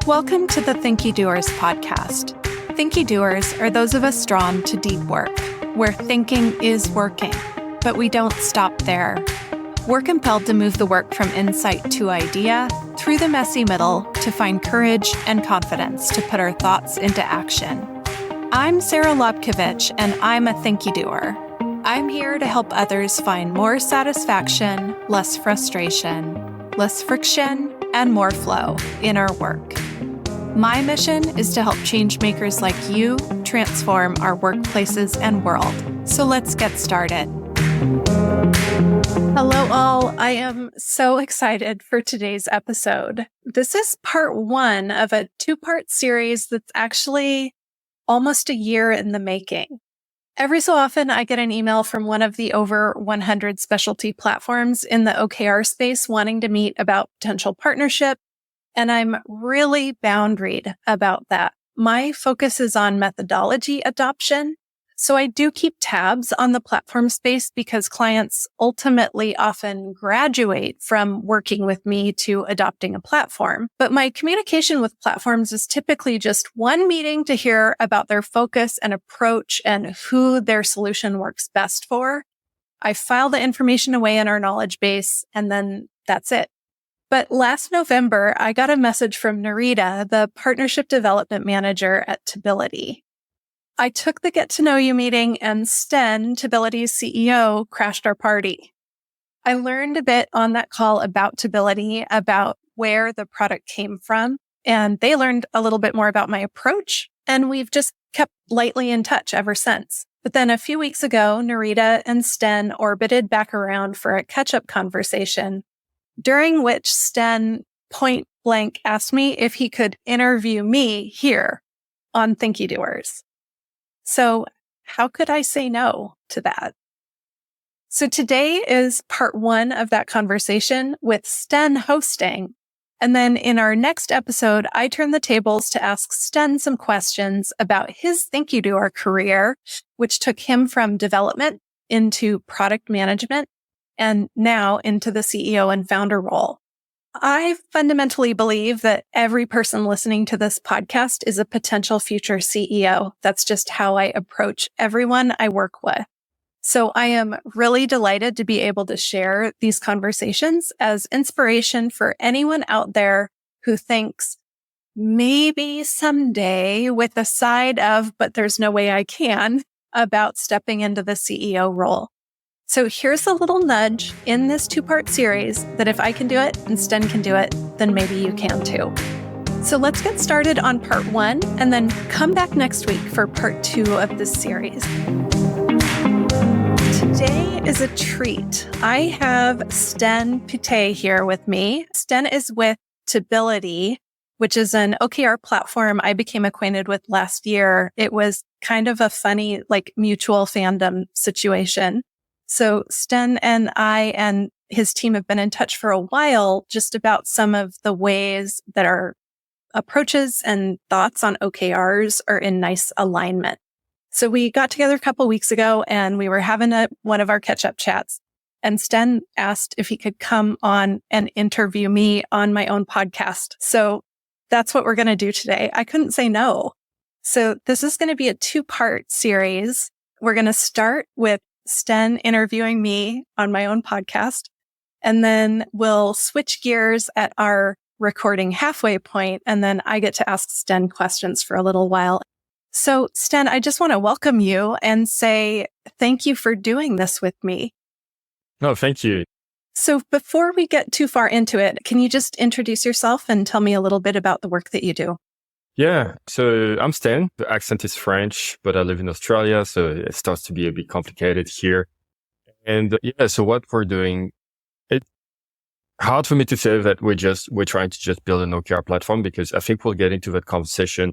Welcome to the Thinkydoers podcast. Thinkydoers are those of us drawn to deep work, where thinking is working, but we don't stop there. We're compelled to move the work from insight to idea, through the messy middle, to find courage and confidence to put our thoughts into action. I'm Sara Lobkovich, and I'm a Thinkydoer. I'm here to help others find more satisfaction, less frustration, less friction, and more flow in our work. My mission is to help change makers like you transform our workplaces and world. So let's get started. Hello all, I am so excited for today's episode. This is part one of a two-part series that's actually almost a year in the making. Every so often, I get an email from one of the over 100 specialty platforms in the OKR space wanting to meet about potential partnership, and I'm really boundaried about that. My focus is on methodology adoption, so I do keep tabs on the platform space because clients ultimately often graduate from working with me to adopting a platform. But my communication with platforms is typically just one meeting to hear about their focus and approach and who their solution works best for. I file the information away in our knowledge base, and then that's it. But last November, I got a message from Narita, the Partnership Development Manager at Tability. I took the Get to Know You meeting, and Sten, Tability's CEO, crashed our party. I learned a bit on that call about Tability, about where the product came from, and they learned a little bit more about my approach, and we've just kept lightly in touch ever since. But then a few weeks ago, Narita and Sten orbited back around for a catch-up conversation, during which Sten point blank asked me if he could interview me here on Thinkydoers. So how could I say no to that? So today is part one of that conversation with Sten hosting. And then in our next episode, I turn the tables to ask Sten some questions about his Thinkydoer career, which took him from development into product management and now into the CEO and founder role. I fundamentally believe that every person listening to this podcast is a potential future CEO. That's just how I approach everyone I work with. So I am really delighted to be able to share these conversations as inspiration for anyone out there who thinks maybe someday with a side of, but there's no way I can, about stepping into the CEO role. So here's a little nudge in this two-part series that if I can do it and Sten can do it, then maybe you can too. So let's get started on part one and then come back next week for part two of this series. Today is a treat. I have Sten Pittet here with me. Sten is with Tability, which is an OKR platform I became acquainted with last year. It was kind of a funny, mutual fandom situation. So Sten and I and his team have been in touch for a while just about some of the ways that our approaches and thoughts on OKRs are in nice alignment. So we got together a couple weeks ago and we were having one of our catch-up chats. And Sten asked if he could come on and interview me on my own podcast. So that's what we're going to do today. I couldn't say no. So this is going to be a two-part series. We're going to start with Sten interviewing me on my own podcast, and then we'll switch gears at our recording halfway point, and then I get to ask Sten questions for a little while. So Sten, I just want to welcome you and say thank you for doing this with me. No, thank you. So before we get too far into it, can you just introduce yourself and tell me a little bit about the work that you do? Yeah, so I'm Sten. The accent is French, but I live in Australia, so it starts to be a bit complicated here. And so what we're doing, it's hard for me to say that we're trying to just build an OKR platform because I think we'll get into that conversation.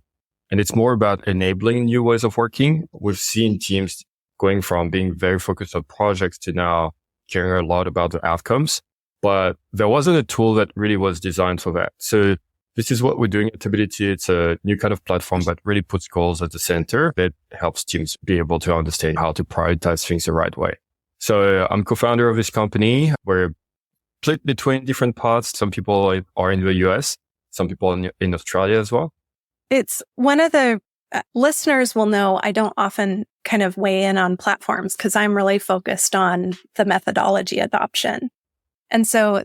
And it's more about enabling new ways of working. We've seen teams going from being very focused on projects to now caring a lot about the outcomes, but there wasn't a tool that really was designed for that. So this is what we're doing at Tability. It's a new kind of platform that really puts goals at the center that helps teams be able to understand how to prioritize things the right way. So I'm co-founder of this company. We're split between different parts. Some people are in the US. some people in Australia as well? It's one of the listeners will know I don't often kind of weigh in on platforms because I'm really focused on the methodology adoption. And so,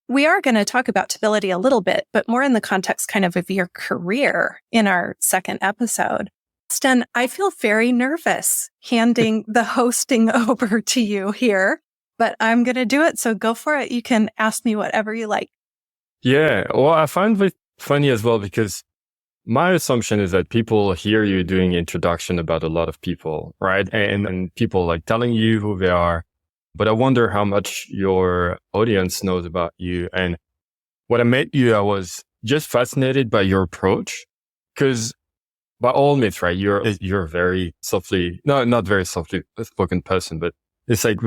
we are going to talk about Tability a little bit, but more in the context kind of your career in our second episode. Sten, I feel very nervous handing the hosting over to you here, but I'm going to do it. So go for it. You can ask me whatever you like. Yeah. Well, I find it funny as well because my assumption is that people hear you doing introduction about a lot of people, right? And people like telling you who they are. But I wonder how much your audience knows about you. And when I met you, I was just fascinated by your approach because by all means, right, you're very not very softly spoken person, but it's like,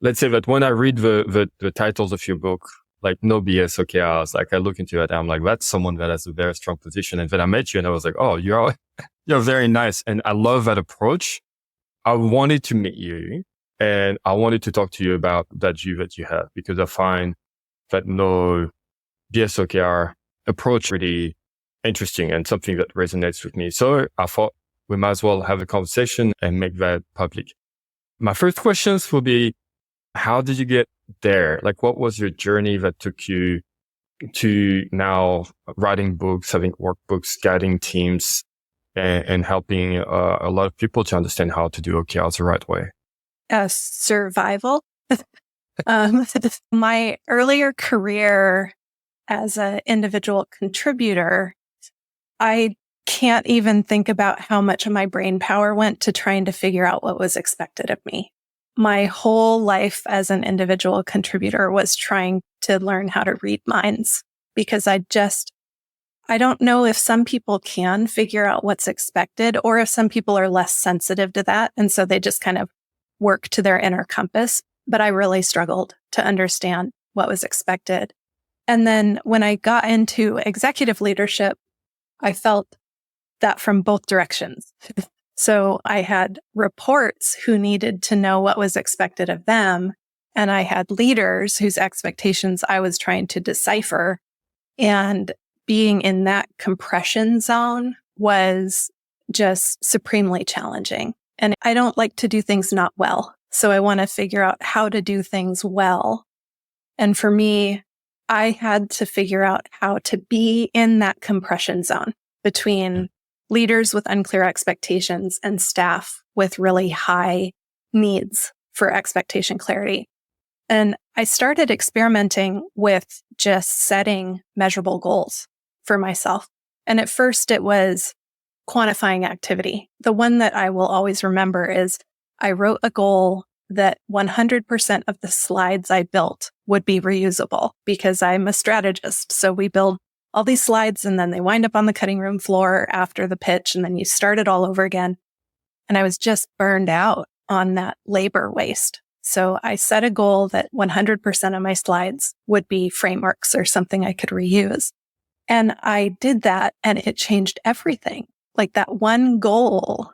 let's say that when I read the titles of your book, like No-BS OKRs, like I look into it, I'm like, that's someone that has a very strong position. And then I met you and I was like, oh, you're very nice. And I love that approach. I wanted to meet you and I wanted to talk to you about that view that you have because I find that No-BS OKR approach really interesting and something that resonates with me. So I thought we might as well have a conversation and make that public. My first questions will be, how did you get there? Like, what was your journey that took you to now writing books, having workbooks, guiding teams, and helping a lot of people to understand how to do OKRs the right way? Survival. My earlier career as an individual contributor, I can't even think about how much of my brain power went to trying to figure out what was expected of me. My whole life as an individual contributor was trying to learn how to read minds because I don't know if some people can figure out what's expected or if some people are less sensitive to that. And so they just kind of work to their inner compass. But I really struggled to understand what was expected. And then when I got into executive leadership, I felt that from both directions. So I had reports who needed to know what was expected of them. And I had leaders whose expectations I was trying to decipher. And being in that compression zone was just supremely challenging. And I don't like to do things not well. So I want to figure out how to do things well. And for me, I had to figure out how to be in that compression zone between leaders with unclear expectations and staff with really high needs for expectation clarity. And I started experimenting with just setting measurable goals for myself. And at first it was quantifying activity. The one that I will always remember is I wrote a goal that 100% of the slides I built would be reusable because I'm a strategist. So we build all these slides and then they wind up on the cutting room floor after the pitch and then you start it all over again. And I was just burned out on that labor waste. So I set a goal that 100% of my slides would be frameworks or something I could reuse. And I did that and it changed everything. Like that one goal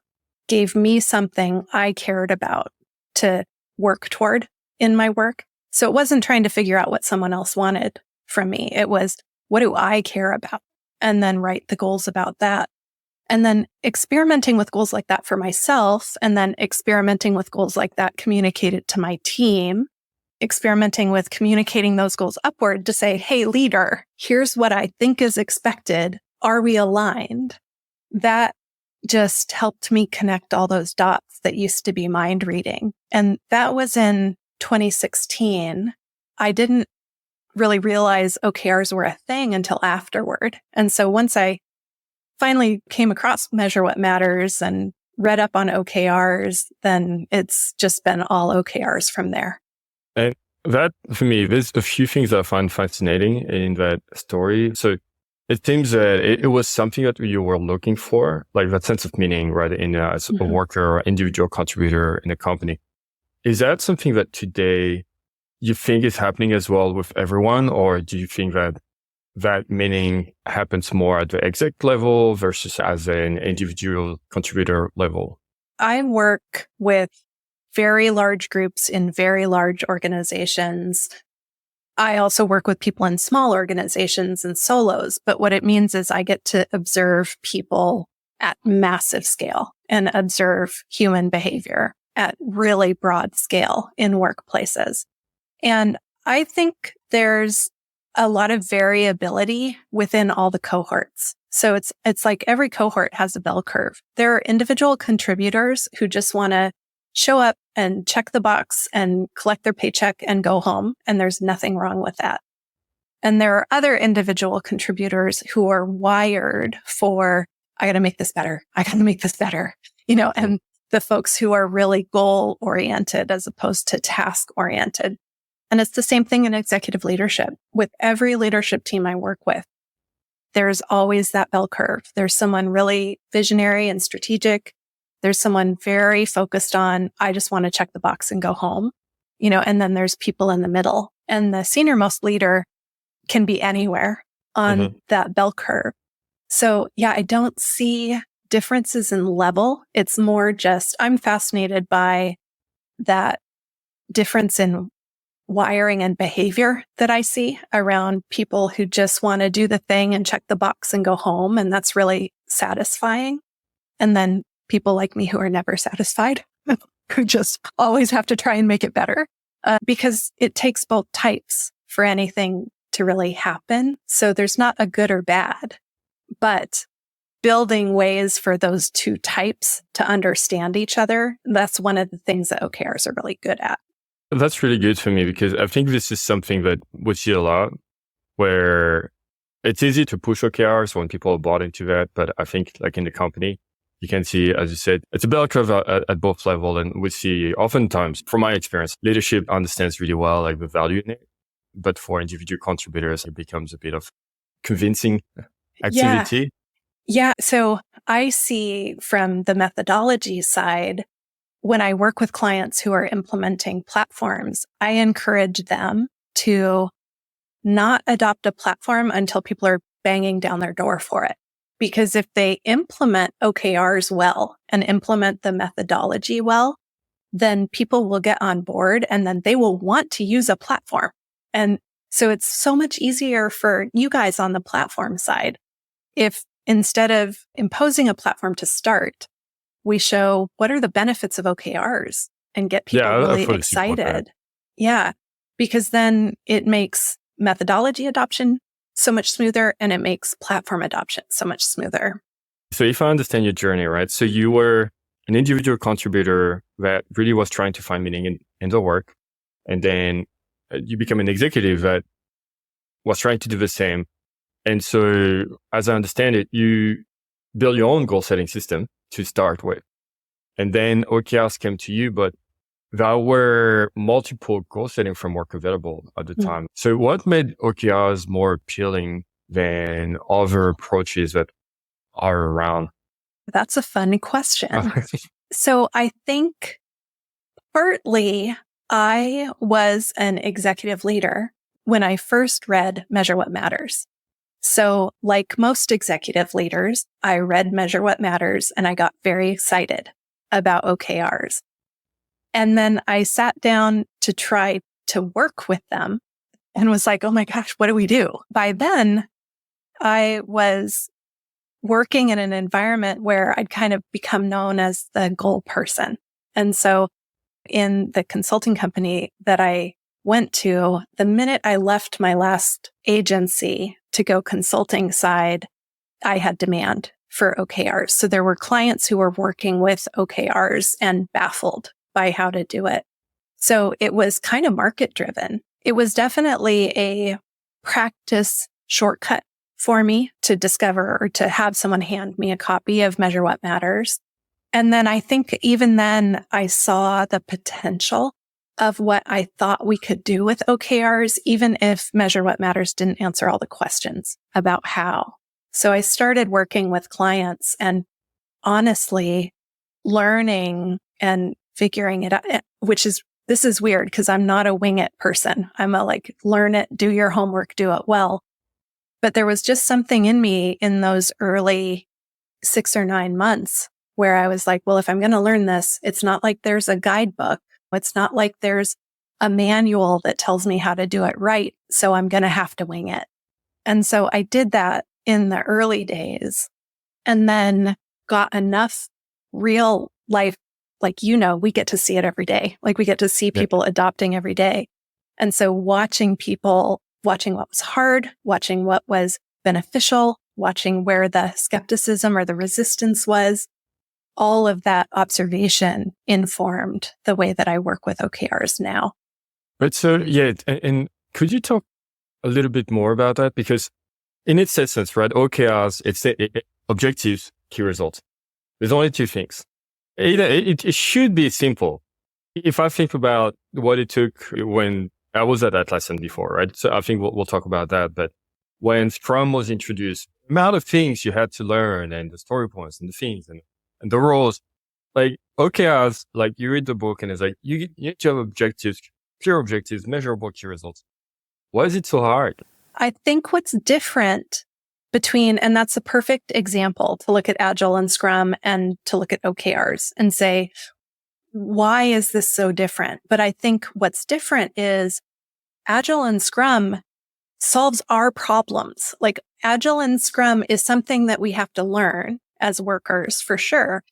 gave me something I cared about to work toward in my work. So it wasn't trying to figure out what someone else wanted from me. It was, what do I care about? And then write the goals about that. And then experimenting with goals like that for myself, and then experimenting with goals like that communicated to my team, experimenting with communicating those goals upward to say, hey, leader, here's what I think is expected. Are we aligned? That just helped me connect all those dots that used to be mind reading. And that was in 2016. I didn't really realize OKRs were a thing until afterward. And so once I finally came across Measure What Matters and read up on OKRs, then it's just been all OKRs from there. And that, for me, there's a few things I find fascinating in that story. So it seems that it was something that you were looking for, like that sense of meaning, right, as a worker or individual contributor in a company. Is that something that today you think is happening as well with everyone? Or do you think that meaning happens more at the exec level versus as an individual contributor level? I work with very large groups in very large organizations. I also work with people in small organizations and solos, but what it means is I get to observe people at massive scale and observe human behavior at really broad scale in workplaces. And I think there's a lot of variability within all the cohorts. So it's like every cohort has a bell curve. There are individual contributors who just want to show up and check the box and collect their paycheck and go home. And there's nothing wrong with that. And there are other individual contributors who are wired for, I got to make this better. I got to make this better, and the folks who are really goal oriented as opposed to task oriented. And it's the same thing in executive leadership. With every leadership team I work with, there's always that bell curve. There's someone really visionary and strategic. There's someone very focused on, I just want to check the box and go home, and then there's people in the middle. And the senior most leader can be anywhere on that bell curve. So yeah, I don't see differences in level. It's more just, I'm fascinated by that difference in wiring and behavior that I see around people who just want to do the thing and check the box and go home. And that's really satisfying. And then people like me who are never satisfied, who just always have to try and make it better, because it takes both types for anything to really happen. So there's not a good or bad, but building ways for those two types to understand each other, that's one of the things that OKRs are really good at. That's really good for me because I think this is something that we see a lot where it's easy to push OKRs when people are bought into that. But I think like in the company, you can see, as you said, it's a bell curve at both levels. And we see oftentimes, from my experience, leadership understands really well like the value in it. But for individual contributors, it becomes a bit of convincing activity. Yeah. So I see from the methodology side, when I work with clients who are implementing platforms, I encourage them to not adopt a platform until people are banging down their door for it. Because if they implement OKRs well and implement the methodology well, then people will get on board and then they will want to use a platform. And so it's so much easier for you guys on the platform side if instead of imposing a platform to start, we show what are the benefits of OKRs and get people really excited. Yeah, because then it makes methodology adoption so much smoother and it makes platform adoption so much smoother. So if I understand your journey, right? So you were an individual contributor that really was trying to find meaning in the work. And then you become an executive that was trying to do the same. And so as I understand it, you build your own goal setting system to start with. And then OKRs came to you, but there were multiple goal setting frameworks available at the time. So what made OKRs more appealing than other approaches that are around? That's a fun question. So I think partly I was an executive leader when I first read Measure What Matters. So like most executive leaders, I read Measure What Matters and I got very excited about OKRs. And then I sat down to try to work with them and was like, oh my gosh, what do we do? By then, I was working in an environment where I'd kind of become known as the goal person. And so in the consulting company that I went to, the minute I left my last agency to go consulting side, I had demand for OKRs. So there were clients who were working with OKRs and baffled by how to do it. So it was kind of market driven. It was definitely a practice shortcut for me to discover or to have someone hand me a copy of Measure What Matters. And then I think even then I saw the potential of what I thought we could do with OKRs, even if Measure What Matters didn't answer all the questions about how. So I started working with clients and honestly learning and figuring it out, this is weird because I'm not a wing it person. I'm a learn it, do your homework, do it well. But there was just something in me in those early 6 or 9 months where I was like, well, if I'm going to learn this, it's not like there's a guidebook. It's not like there's a manual that tells me how to do it right. So I'm going to have to wing it. And so I did that in the early days and then got enough real life. Like, we get to see it every day. Like we get to see people adopting every day. And so watching what was hard, watching what was beneficial, watching where the skepticism or the resistance was, all of that observation informed the way that I work with OKRs now. But so, and could you talk a little bit more about that? Because in its essence, right, OKRs, it's objectives, key results. There's only two things. It should be simple. If I think about what it took when I was at that lesson before, right? So I think we'll talk about that. But when Scrum was introduced, the amount of things you had to learn and the story points and the things and the roles, like OKRs, like you read the book and it's like, you need to have objectives, clear objectives, measurable key results. Why is it so hard? I think what's different and that's a perfect example to look at Agile and Scrum and to look at OKRs and say, why is this so different? But I think what's different is Agile and Scrum solves our problems. Like Agile and Scrum is something that we have to learn as workers for sure.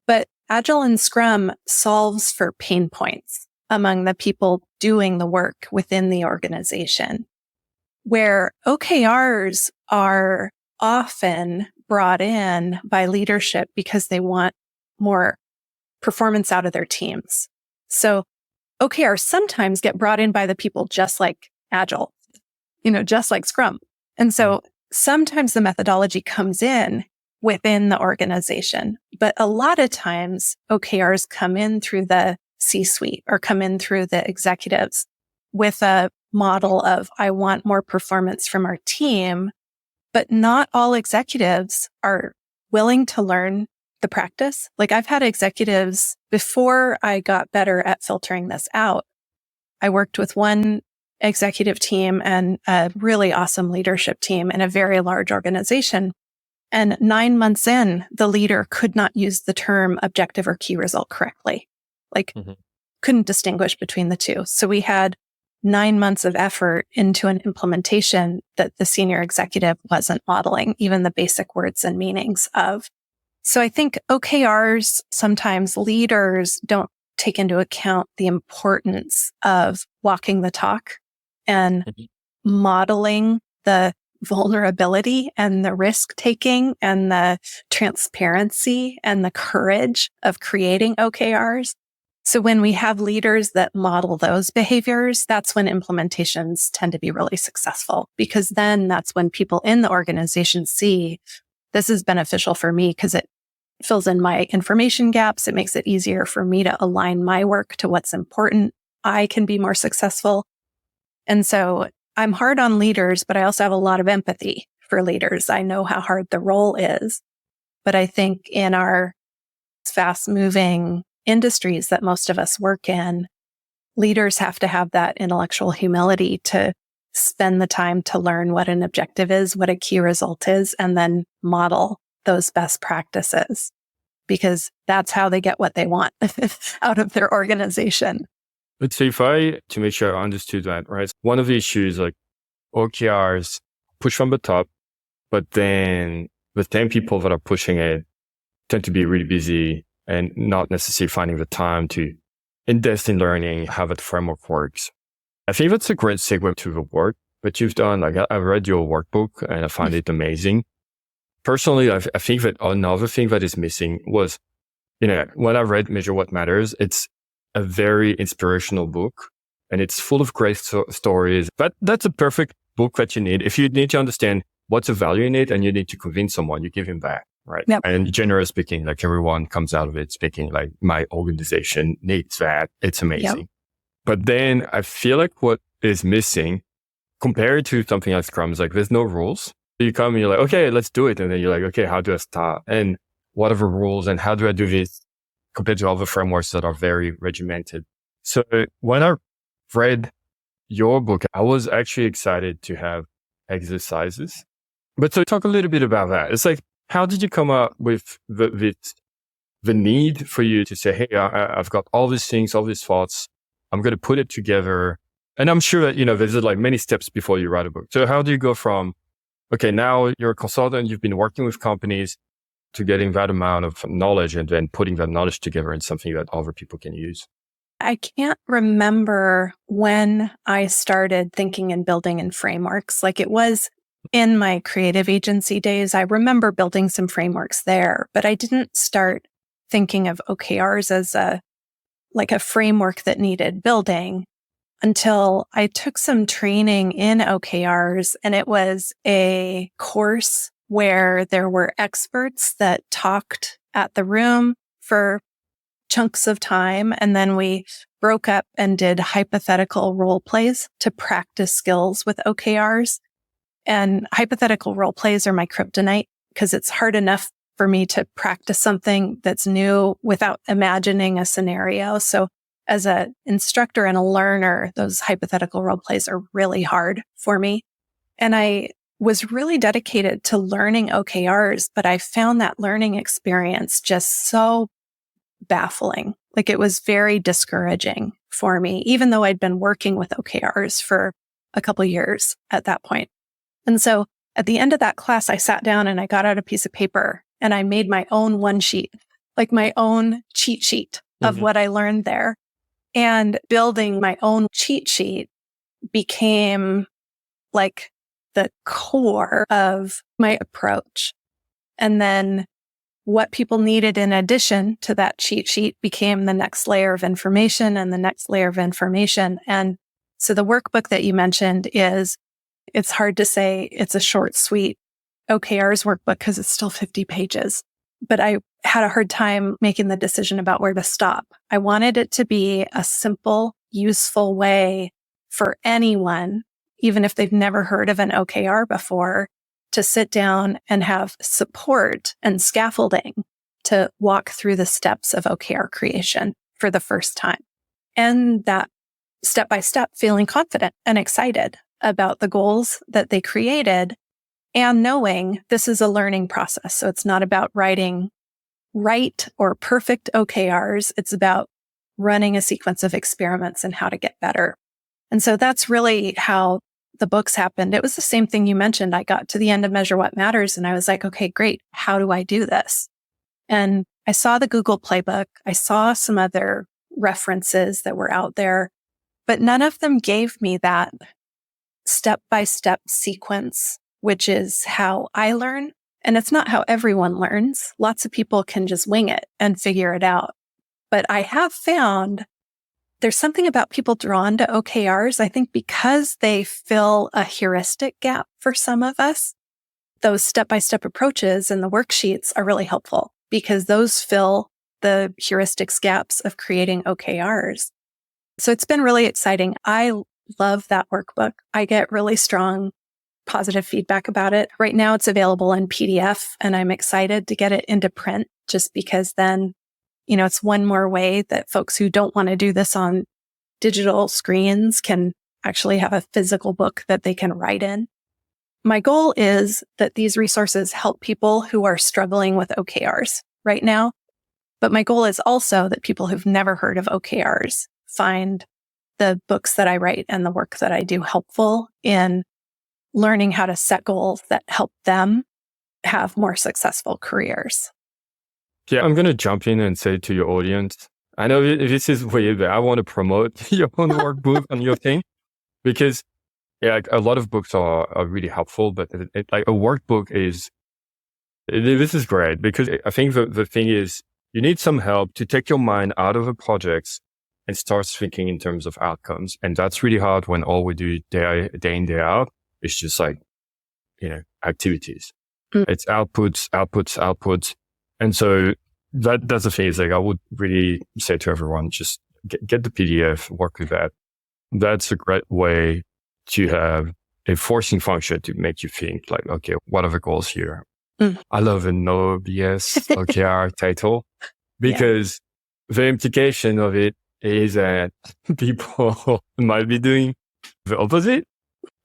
But Agile and Scrum solves for pain points among the people doing the work within the organization, where OKRs are often brought in by leadership because they want more performance out of their teams. So OKRs sometimes get brought in by the people just like Agile, just like Scrum. And so sometimes the methodology comes in within the organization, but a lot of times OKRs come in through the C-suite or come in through the executives with a model of, I want more performance from our team, but not all executives are willing to learn the practice. Like I've had executives before I got better at filtering this out. I worked with one executive team and a really awesome leadership team in a very large organization. And 9 months in, the leader could not use the term objective or key result correctly. Couldn't distinguish between the two. So we had 9 months of effort into an implementation that the senior executive wasn't modeling even the basic words and meanings of. So I think OKRs, sometimes leaders don't take into account the importance of walking the talk and modeling the vulnerability and the risk taking and the transparency and the courage of creating OKRs. So when we have leaders that model those behaviors, that's when implementations tend to be really successful, because then that's when people in the organization see this is beneficial for me because it fills in my information gaps. It makes it easier for me to align my work to what's important. I can be more successful. And so I'm hard on leaders, but I also have a lot of empathy for leaders. I know how hard the role is. But I think in our fast-moving industries that most of us work in, leaders have to have that intellectual humility to spend the time to learn what an objective is, what a key result is, and then model those best practices, because that's how they get what they want out of their organization. But so to make sure I understood that, right? One of the issues, like OKRs push from the top, but then the 10 people that are pushing it tend to be really busy and not necessarily finding the time to invest in learning how that framework works. I think that's a great segue to the work that you've done. Like I read your workbook and I find it amazing. Personally, I think that another thing that is missing was, when I read Measure What Matters, it's a very inspirational book and it's full of great stories. But that's a perfect book that you need. If you need to understand what's the value in it and you need to convince someone, you give him back, right? Yep. And generally speaking, like everyone comes out of it speaking like my organization needs that. It's amazing. Yep. But then I feel like what is missing compared to something like Scrum is like, there's no rules. You come and you're like, okay, let's do it. And then you're like, okay, how do I start? And what are the rules and how do I do this compared to other frameworks that are very regimented? So when I read your book, I was actually excited to have exercises. But so talk a little bit about that. It's like, how did you come up with the need for you to say, hey, I've got all these things, all these thoughts. I'm going to put it together. And I'm sure that, there's like many steps before you write a book. So how do you go from, okay, now you're a consultant, you've been working with companies to getting that amount of knowledge and then putting that knowledge together in something that other people can use? I can't remember when I started thinking and building in frameworks. Like it was in my creative agency days. I remember building some frameworks there, but I didn't start thinking of OKRs as a framework that needed building until I took some training in OKRs, and it was a course where there were experts that talked at the room for chunks of time. And then we broke up and did hypothetical role plays to practice skills with OKRs. And hypothetical role plays are my kryptonite because it's hard enough for me to practice something that's new without imagining a scenario. So as an instructor and a learner, those hypothetical role plays are really hard for me. And I was really dedicated to learning OKRs, but I found that learning experience just so baffling. Like it was very discouraging for me, even though I'd been working with OKRs for a couple of years at that point. And so at the end of that class, I sat down and I got out a piece of paper and I made my own one sheet, like my own cheat sheet of what I learned there. And building my own cheat sheet became like the core of my approach. And then what people needed in addition to that cheat sheet became the next layer of information and the next layer of information. And so the workbook that you mentioned it's hard to say it's a short, sweet OKRs workbook because it's still 50 pages. But I had a hard time making the decision about where to stop. I wanted it to be a simple, useful way for anyone, even if they've never heard of an OKR before, to sit down and have support and scaffolding to walk through the steps of OKR creation for the first time. And that step by step, feeling confident and excited about the goals that they created and knowing this is a learning process. So it's not about writing right or perfect OKRs. It's about running a sequence of experiments and how to get better. And so that's really how the books happened. It was the same thing you mentioned. I got to the end of Measure What Matters and I was like, okay, great. How do I do this? And I saw the Google playbook. I saw some other references that were out there, but none of them gave me that step-by-step sequence, which is how I learn. And it's not how everyone learns. Lots of people can just wing it and figure it out. But I have found there's something about people drawn to OKRs, I think because they fill a heuristic gap for some of us. Those step-by-step approaches and the worksheets are really helpful because those fill the heuristics gaps of creating OKRs. So it's been really exciting. I love that workbook. I get really strong positive feedback about it. Right now it's available in PDF and I'm excited to get it into print just because then it's one more way that folks who don't want to do this on digital screens can actually have a physical book that they can write in. My goal is that these resources help people who are struggling with OKRs right now. But my goal is also that people who've never heard of OKRs find the books that I write and the work that I do helpful in learning how to set goals that help them have more successful careers. Yeah, I'm going to jump in and say to your audience, I know this is weird, but I want to promote your own workbook and your thing because a lot of books are really helpful, but like a workbook this is great because I think the thing is you need some help to take your mind out of the projects and start thinking in terms of outcomes. And that's really hard when all we do day in, day out is just like, activities. It's outputs. And so that's the thing is like, I would really say to everyone, just get the PDF, work with that. That's a great way to have a forcing function to make you think like, okay, what are the goals here? I love the No-BS OKR title because the implication of it is that people might be doing the opposite.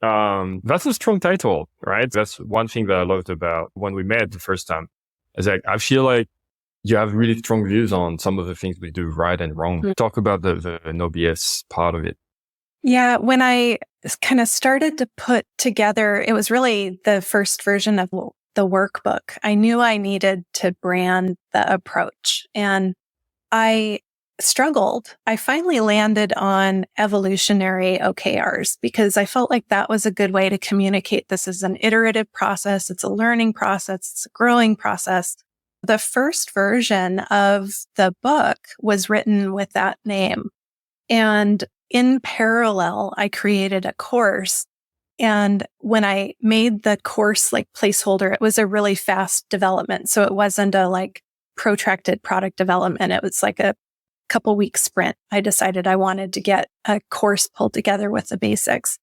That's a strong title, right? That's one thing that I loved about when we met the first time. Is like, I feel like you have really strong views on some of the things we do right and wrong. Talk about the no-BS part of it. Yeah, when I kind of started to put together, it was really the first version of the workbook. I knew I needed to brand the approach, and I struggled. I finally landed on evolutionary OKRs because I felt like that was a good way to communicate this is an iterative process. It's a learning process. It's a growing process. The first version of the book was written with that name. And in parallel, I created a course. And when I made the course like placeholder, it was a really fast development. So it wasn't a like protracted product development. It was like a couple weeks sprint. I decided I wanted to get a course pulled together with the basics.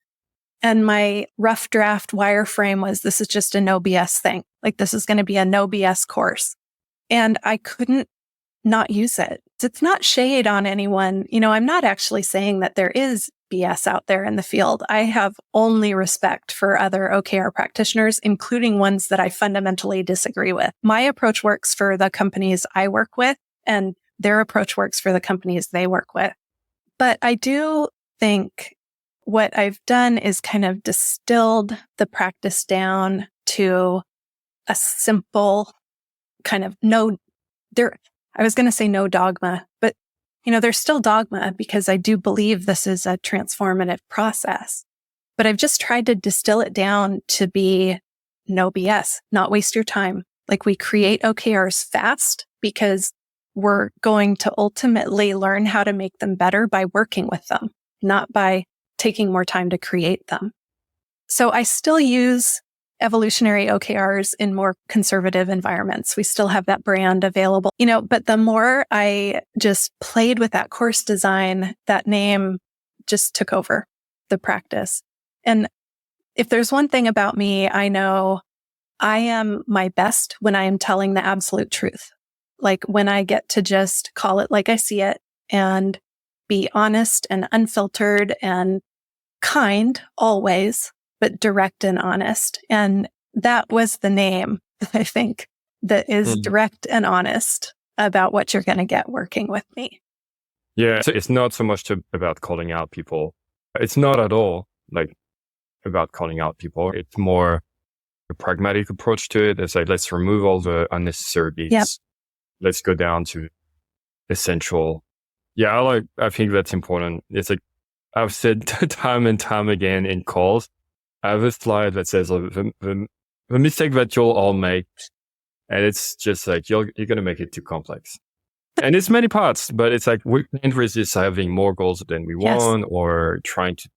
And my rough draft wireframe was, this is just a no BS thing. Like this is going to be a no BS course. And I couldn't not use it. It's not shade on anyone. I'm not actually saying that there is BS out there in the field. I have only respect for other OKR practitioners, including ones that I fundamentally disagree with. My approach works for the companies I work with, and their approach works for the companies they work with. But I do think what I've done is kind of distilled the practice down to a simple kind of I was going to say no dogma, but there's still dogma because I do believe this is a transformative process. But I've just tried to distill it down to be no BS, not waste your time. Like we create OKRs fast because we're going to ultimately learn how to make them better by working with them, not by taking more time to create them. So I still use evolutionary OKRs in more conservative environments. We still have that brand available, but the more I just played with that course design, that name just took over the practice. And if there's one thing about me, I know I am my best when I am telling the absolute truth. Like when I get to just call it like I see it and be honest and unfiltered and kind always, but direct and honest. And that was the name, I think, that is direct and honest about what you're going to get working with me. Yeah. So it's not so much about calling out people. It's not at all like about calling out people. It's more a pragmatic approach to it. It's like, let's remove all the unnecessary bits. Yep. Let's go down to essential. Yeah. I think that's important. It's like I've said time and time again in calls, I have a slide that says the mistake that you'll all make, and it's just like you're going to make it too complex. And it's many parts, but it's like we can't resist having more goals than we want, or trying to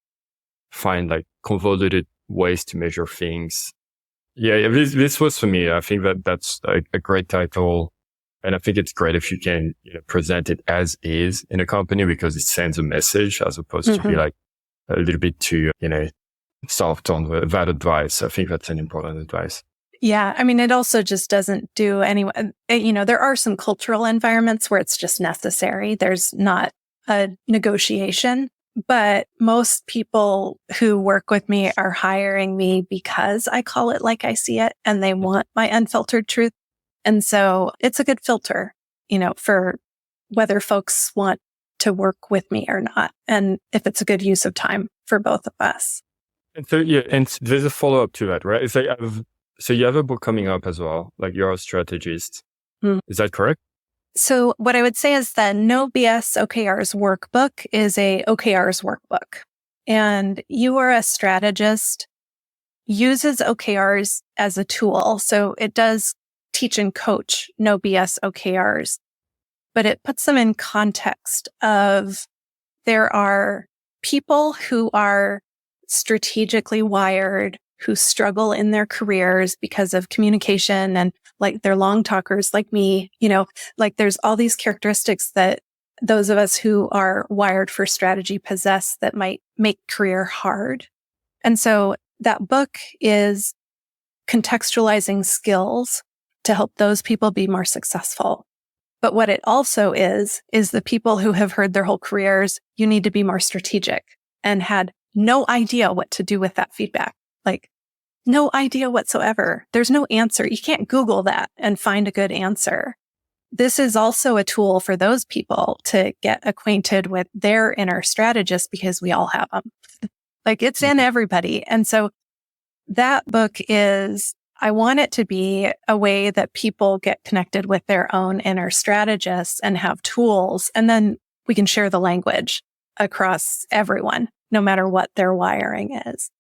find like convoluted ways to measure things. Yeah, this was for me. I think that's a great title, and I think it's great if you can present it as is in a company because it sends a message as opposed to be like a little bit too soft on that advice. I think that's an important advice. Yeah. I mean, it also just doesn't do anyone, there are some cultural environments where it's just necessary. There's not a negotiation, but most people who work with me are hiring me because I call it like I see it and they want my unfiltered truth. And so it's a good filter, for whether folks want to work with me or not. And if it's a good use of time for both of us. And so, and there's a follow-up to that, right? It's like, so you have a book coming up as well, like you're a strategist. Is that correct? So what I would say is the No-BS OKRs workbook is a OKRs workbook. And you are a strategist, uses OKRs as a tool. So it does teach and coach No-BS OKRs, but it puts them in context of there are people who are strategically wired, who struggle in their careers because of communication and like they're long talkers like me, like there's all these characteristics that those of us who are wired for strategy possess that might make career hard. And so that book is contextualizing skills to help those people be more successful. But what it also is the people who have heard their whole careers, you need to be more strategic and had no idea what to do with that feedback. Like no idea whatsoever. There's no answer. You can't Google that and find a good answer. this is also a tool for those people to get acquainted with their inner strategist, because we all have them. Like, it's in everybody. And so that book I want it to be a way that people get connected with their own inner strategists and have tools. And then we can share the language across everyone, no matter what their wiring is.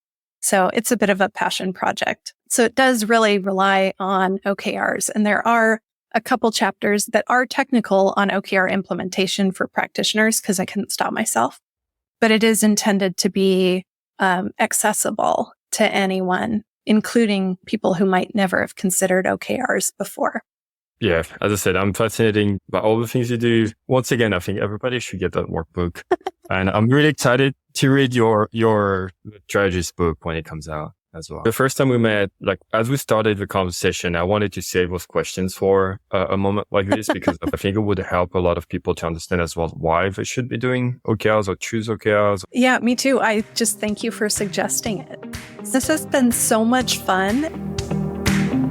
So it's a bit of a passion project. So it does really rely on OKRs. And there are a couple chapters that are technical on OKR implementation for practitioners, because I couldn't stop myself. But it is intended to be accessible to anyone, including people who might never have considered OKRs before. Yeah, as I said, I'm fascinated by all the things you do. Once again, I think everybody should get that workbook. And I'm really excited to read your strategist book when it comes out as well. The first time we met, like, as we started the conversation, I wanted to save those questions for a moment like this, because I think it would help a lot of people to understand as well why they should be doing OKRs or choose OKRs. Yeah, me too. I just thank you for suggesting it. This has been so much fun.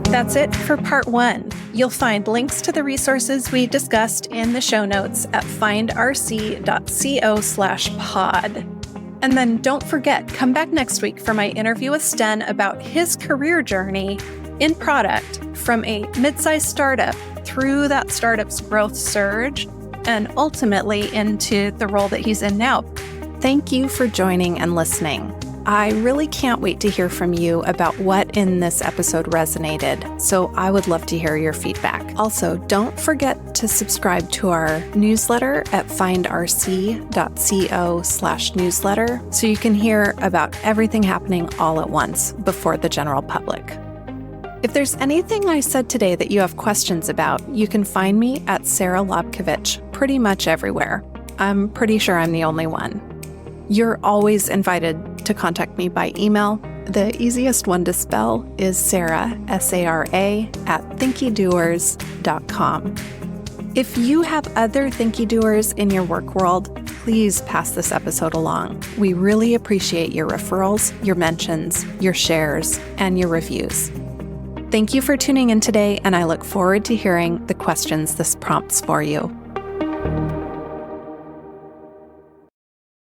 That's it for part 1. You'll find links to the resources we discussed in the show notes at findrc.co/pod. And then don't forget, come back next week for my interview with Sten about his career journey in product from a mid-sized startup through that startup's growth surge and ultimately into the role that he's in now. Thank you for joining and listening. I really can't wait to hear from you about what in this episode resonated, so I would love to hear your feedback. Also, don't forget to subscribe to our newsletter at findrc.co/newsletter so you can hear about everything happening all at once before the general public. If there's anything I said today that you have questions about, you can find me at Sara Lobkovich pretty much everywhere. I'm pretty sure I'm the only one. You're always invited to contact me by email. The easiest one to spell is Sara, S-A-R-A, @thinkydoers.com. If you have other Thinkydoers in your work world, please pass this episode along. We really appreciate your referrals, your mentions, your shares, and your reviews. Thank you for tuning in today, and I look forward to hearing the questions this prompts for you.